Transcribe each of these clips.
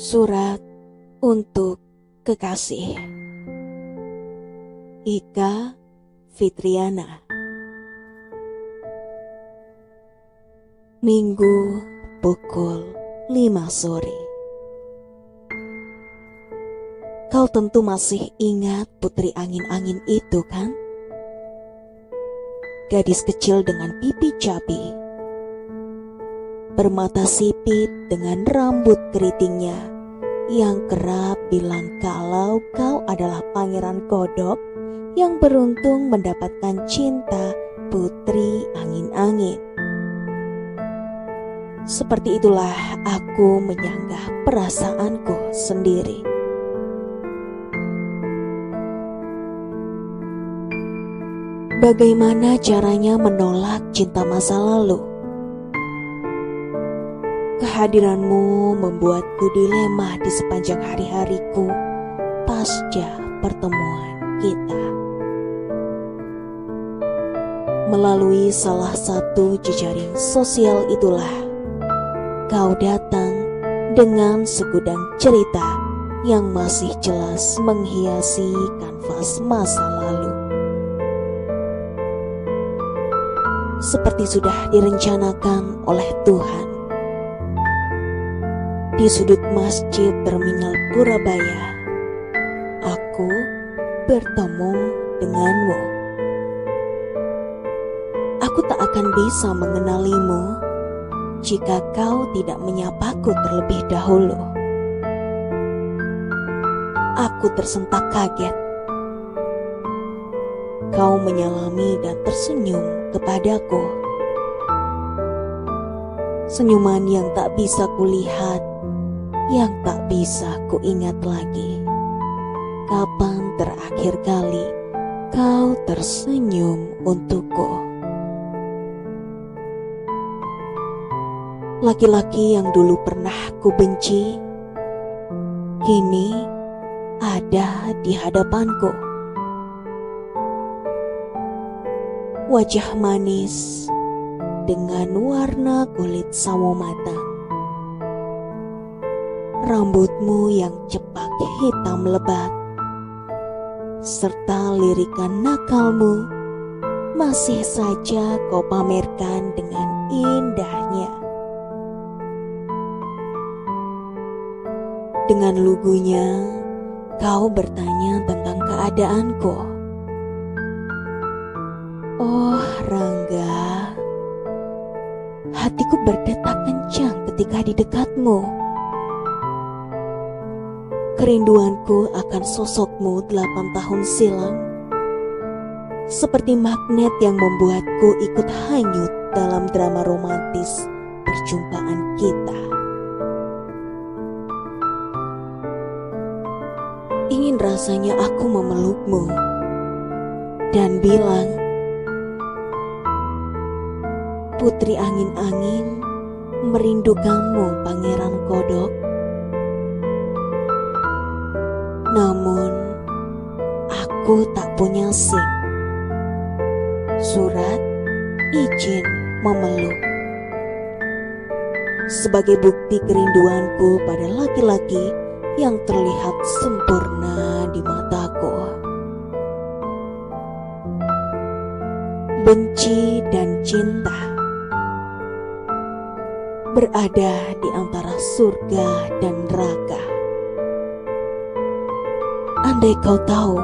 Surat untuk kekasih. Ika Fitriana. Minggu pukul 5 sore. Kau tentu masih ingat putri angin-angin itu, kan? Gadis kecil dengan pipi cabi, bermata sipit dengan rambut keritingnya, yang kerap bilang kalau kau adalah pangeran kodok yang beruntung mendapatkan cinta putri angin-angin. Seperti itulah aku menyanggah perasaanku sendiri. Bagaimana caranya menolak cinta masa lalu? Kehadiranmu membuatku dilema di sepanjang hari-hariku pasca pertemuan kita. Melalui salah satu jejaring sosial itulah kau datang dengan segudang cerita yang masih jelas menghiasi kanvas masa lalu. Seperti sudah direncanakan oleh Tuhan, di sudut masjid Terminal Purabaya, aku bertemu denganmu. Aku tak akan bisa mengenalimu jika kau tidak menyapaku terlebih dahulu. Aku tersentak kaget. Kau menyalami dan tersenyum kepadaku. Senyuman yang tak bisa kulihat, yang tak bisa kuingat lagi. Kapan terakhir kali kau tersenyum untukku? Laki-laki yang dulu pernah kubenci, kini ada di hadapanku. Wajah manis dengan warna kulit sawo matang, rambutmu yang cepak hitam lebat, serta lirikan nakalmu masih saja kau pamerkan dengan indahnya. Dengan lugunya kau bertanya tentang keadaanku. Oh Rangga, hatiku berdetak kencang ketika di dekatmu. Kerinduanku akan sosokmu 8 tahun silam, seperti magnet yang membuatku ikut hanyut dalam drama romantis perjumpaan kita. Ingin rasanya aku memelukmu dan bilang, putri angin-angin, merindukanmu pangeran kodok. Namun, aku tak punya SIM, surat izin memeluk. Sebagai bukti kerinduanku pada laki-laki yang terlihat sempurna di mataku. Benci dan cinta berada di antara surga dan neraka. Andai kau tahu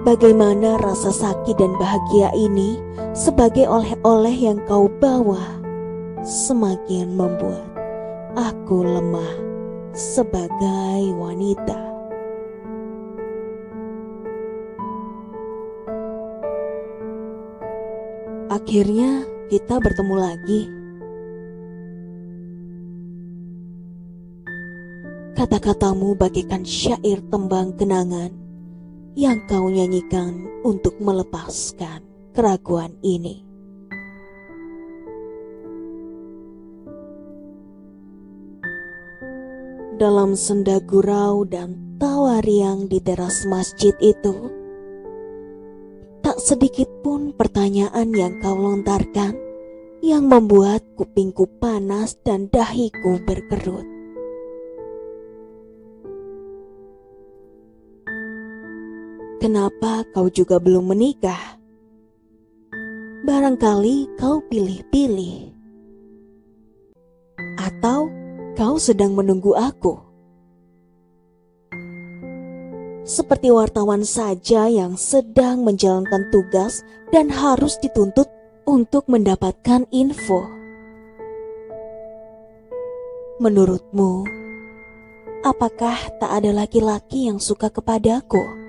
bagaimana rasa sakit dan bahagia ini sebagai oleh-oleh yang kau bawa, semakin membuat aku lemah sebagai wanita. Akhirnya kita bertemu lagi. Kata-katamu bagaikan syair tembang kenangan yang kau nyanyikan untuk melepaskan keraguan ini. Dalam senda gurau dan tawa riang di teras masjid itu, tak sedikit pun pertanyaan yang kau lontarkan yang membuat kupingku panas dan dahiku berkerut. kenapa kau juga belum menikah? Barangkali kau pilih-pilih. Atau kau sedang menunggu aku? Seperti wartawan saja yang sedang menjalankan tugas dan harus dituntut untuk mendapatkan info. Menurutmu, apakah tak ada laki-laki yang suka kepadaku?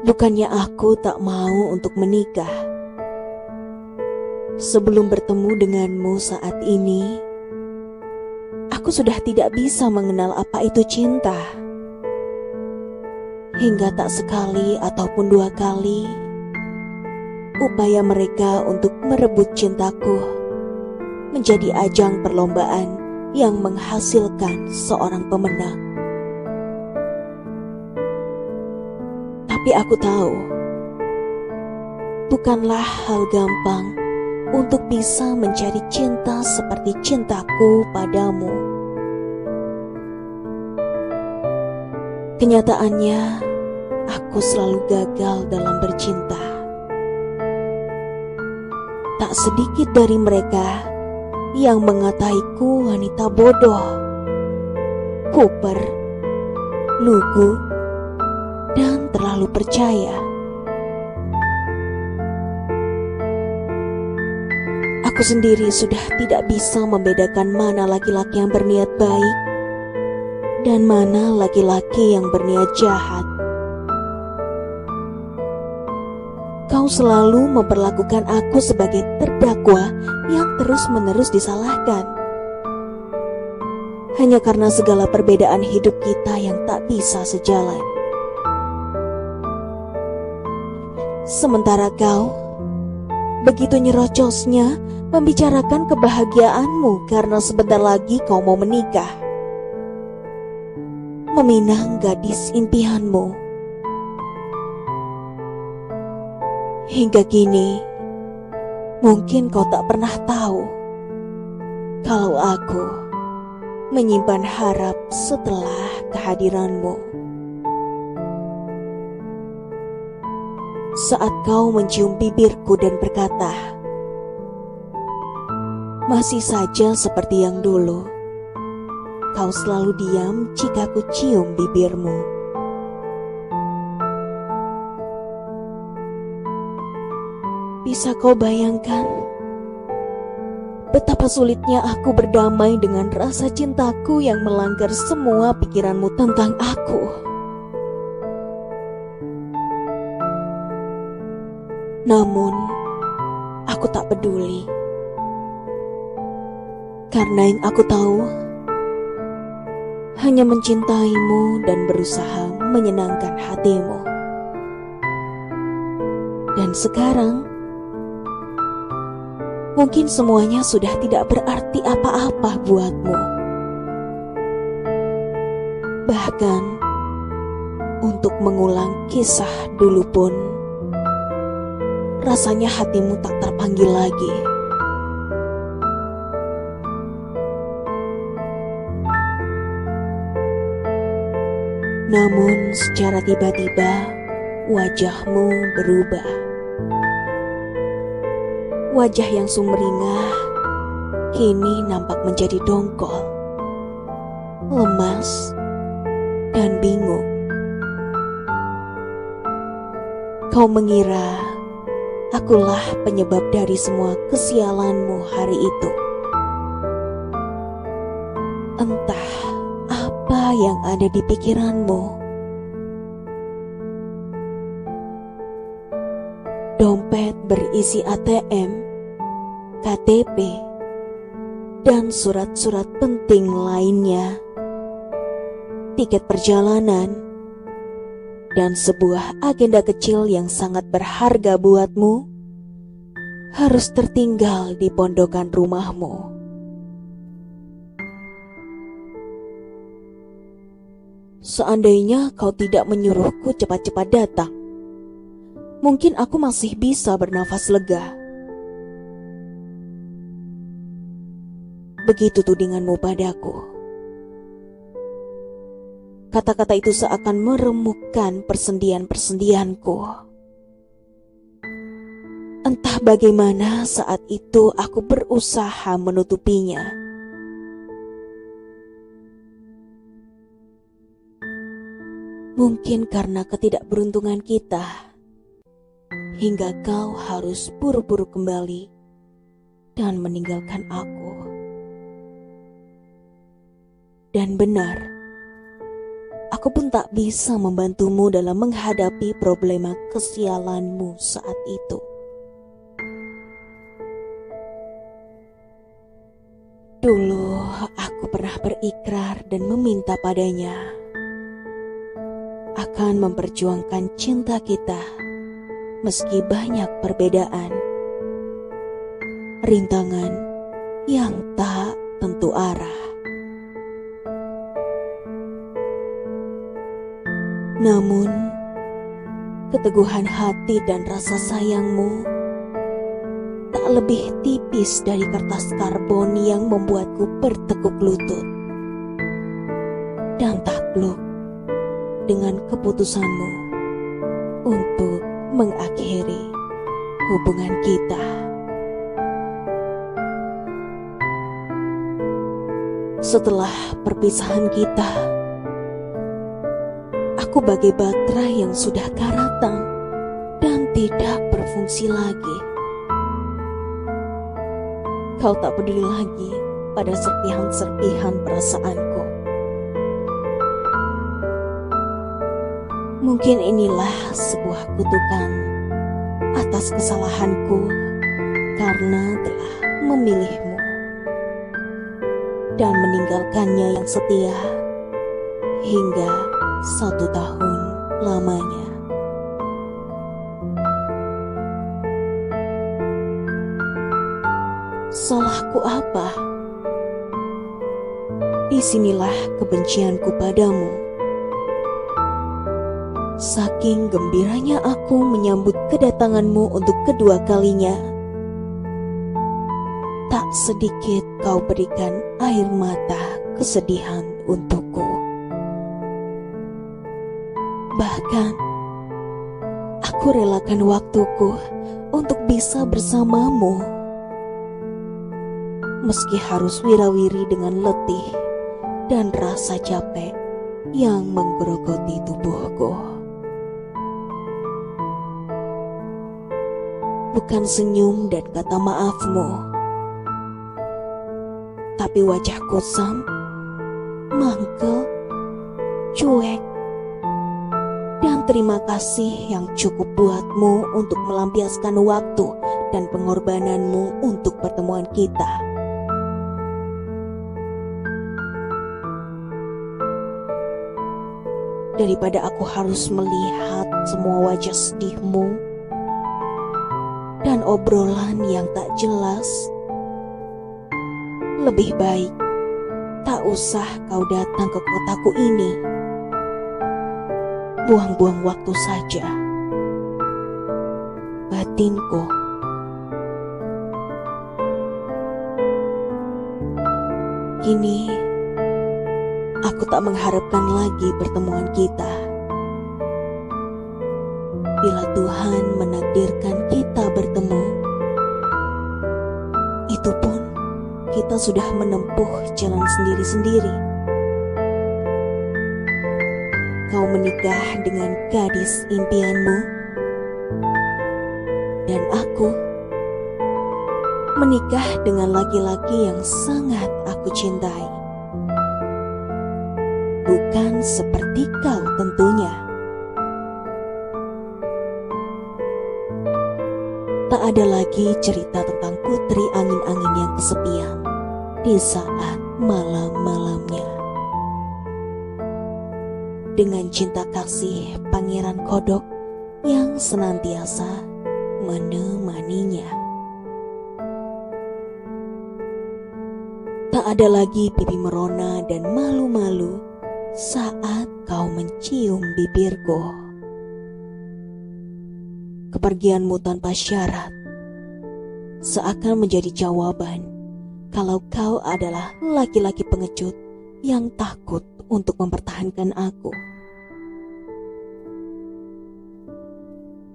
Bukannya aku tak mau untuk menikah. Sebelum bertemu denganmu saat ini, aku sudah tidak bisa mengenal apa itu cinta. Hingga tak sekali ataupun dua kali, upaya mereka untuk merebut cintaku menjadi ajang perlombaan yang menghasilkan seorang pemenang. Tapi aku tahu, bukanlah hal gampang untuk bisa mencari cinta seperti cintaku padamu. Kenyataannya, aku selalu gagal dalam bercinta. Tak sedikit dari mereka yang mengataiku wanita bodoh, kuper, lugu, dan terlalu percaya. Aku sendiri sudah tidak bisa membedakan mana laki-laki yang berniat baik dan mana laki-laki yang berniat jahat. Kau selalu memperlakukan aku sebagai terdakwa yang terus-menerus disalahkan. Hanya karena segala perbedaan hidup kita yang tak bisa sejalan. Sementara kau begitu nyerocosnya membicarakan kebahagiaanmu karena sebentar lagi kau mau menikah. Meminang gadis impianmu. Hingga kini, mungkin kau tak pernah tahu kalau aku menyimpan harap setelah kehadiranmu. Saat kau mencium bibirku dan berkata, masih saja seperti yang dulu, kau selalu diam jika ku cium bibirmu. Bisa kau bayangkan betapa sulitnya aku berdamai dengan rasa cintaku yang melanggar semua pikiranmu tentang aku. Namun, aku tak peduli. Karena yang aku tahu, hanya mencintaimu dan berusaha menyenangkan hatimu. Dan sekarang, mungkin semuanya sudah tidak berarti apa-apa buatmu. Bahkan, untuk mengulang kisah dulu pun, rasanya hatimu tak terpanggil lagi. Namun secara tiba-tiba, wajahmu berubah. Wajah yang sumringah kini nampak menjadi dongkol, lemas, dan bingung. Kau mengira akulah penyebab dari semua kesialanmu hari itu. Entah apa yang ada di pikiranmu. Dompet berisi ATM, KTP, dan surat-surat penting lainnya, tiket perjalanan, dan sebuah agenda kecil yang sangat berharga buatmu harus tertinggal di pondokan rumahmu. Seandainya kau tidak menyuruhku cepat-cepat datang, mungkin aku masih bisa bernafas lega. Begitu tudinganmu padaku. Kata-kata itu seakan meremukkan persendian-persendianku. Entah bagaimana saat itu aku berusaha menutupinya. Mungkin karena ketidakberuntungan kita, hingga kau harus buru-buru kembali dan meninggalkan aku. Dan benar, aku pun tak bisa membantumu dalam menghadapi problema kesialanmu saat itu. Dulu aku pernah berikrar dan meminta padanya akan memperjuangkan cinta kita meski banyak perbedaan, rintangan yang tak tentu arah. Namun, keteguhan hati dan rasa sayangmu tak lebih tipis dari kertas karbon yang membuatku bertekuk lutut dan takluk dengan keputusanmu untuk mengakhiri hubungan kita. Setelah perpisahan kita, aku bagai baterai yang sudah karatan dan tidak berfungsi lagi. Kau tak peduli lagi pada serpihan-serpihan perasaanku. Mungkin inilah sebuah kutukan atas kesalahanku karena telah memilihmu dan meninggalkannya yang setia hingga 1 tahun lamanya. Salahku apa? Disinilah kebencianku padamu. Saking gembiranya aku menyambut kedatanganmu untuk kedua kalinya, tak sedikit kau berikan air mata kesedihan untukku. Bahkan, aku relakan waktuku untuk bisa bersamamu, meski harus wirawiri dengan letih dan rasa capek yang menggerogoti tubuhku. Bukan senyum dan kata maafmu, tapi wajah kusam, mangkel, cuek, dan terima kasih yang cukup buatmu untuk melampiaskan waktu dan pengorbananmu untuk pertemuan kita. Daripada aku harus melihat semua wajah sedihmu dan obrolan yang tak jelas, lebih baik tak usah kau datang ke kotaku ini. Buang-buang waktu saja. Batinku. Kini aku tak mengharapkan lagi pertemuan kita. Bila Tuhan menakdirkan kita bertemu, itu pun kita sudah menempuh jalan sendiri-sendiri. Kau menikah dengan gadis impianmu, dan aku menikah dengan laki-laki yang sangat aku cintai. Bukan seperti kau tentunya. Tak ada lagi cerita tentang putri angin-angin yang kesepian di saat malam-malamnya. Dengan cinta kasih pangeran kodok yang senantiasa menemaninya. Tak ada lagi pipi merona dan malu-malu saat kau mencium bibirku. Kepergianmu tanpa syarat seakan menjadi jawaban kalau kau adalah laki-laki pengecut yang takut untuk mempertahankan aku.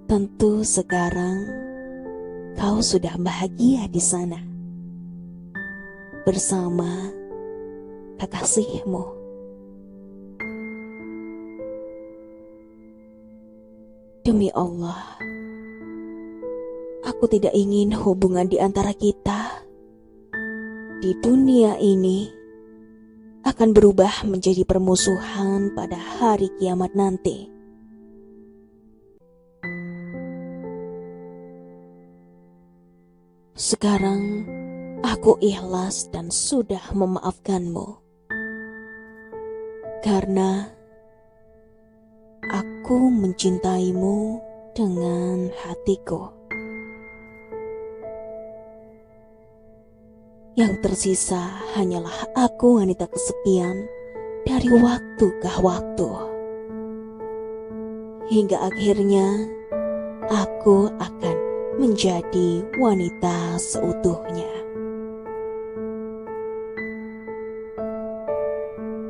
Tentu sekarang kau sudah bahagia di sana bersama kekasihmu. Demi Allah, aku tidak ingin hubungan di antara kita di dunia ini akan berubah menjadi permusuhan pada hari kiamat nanti. Sekarang aku ikhlas dan sudah memaafkanmu karena aku mencintaimu dengan hatiku. Yang tersisa hanyalah aku, wanita kesepian, dari waktu ke waktu. Hingga akhirnya aku akan menjadi wanita seutuhnya.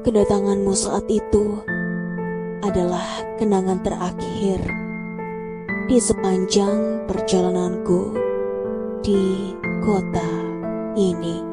Kedatanganmu saat itu adalah kenangan terakhir di sepanjang perjalananku di kota ini.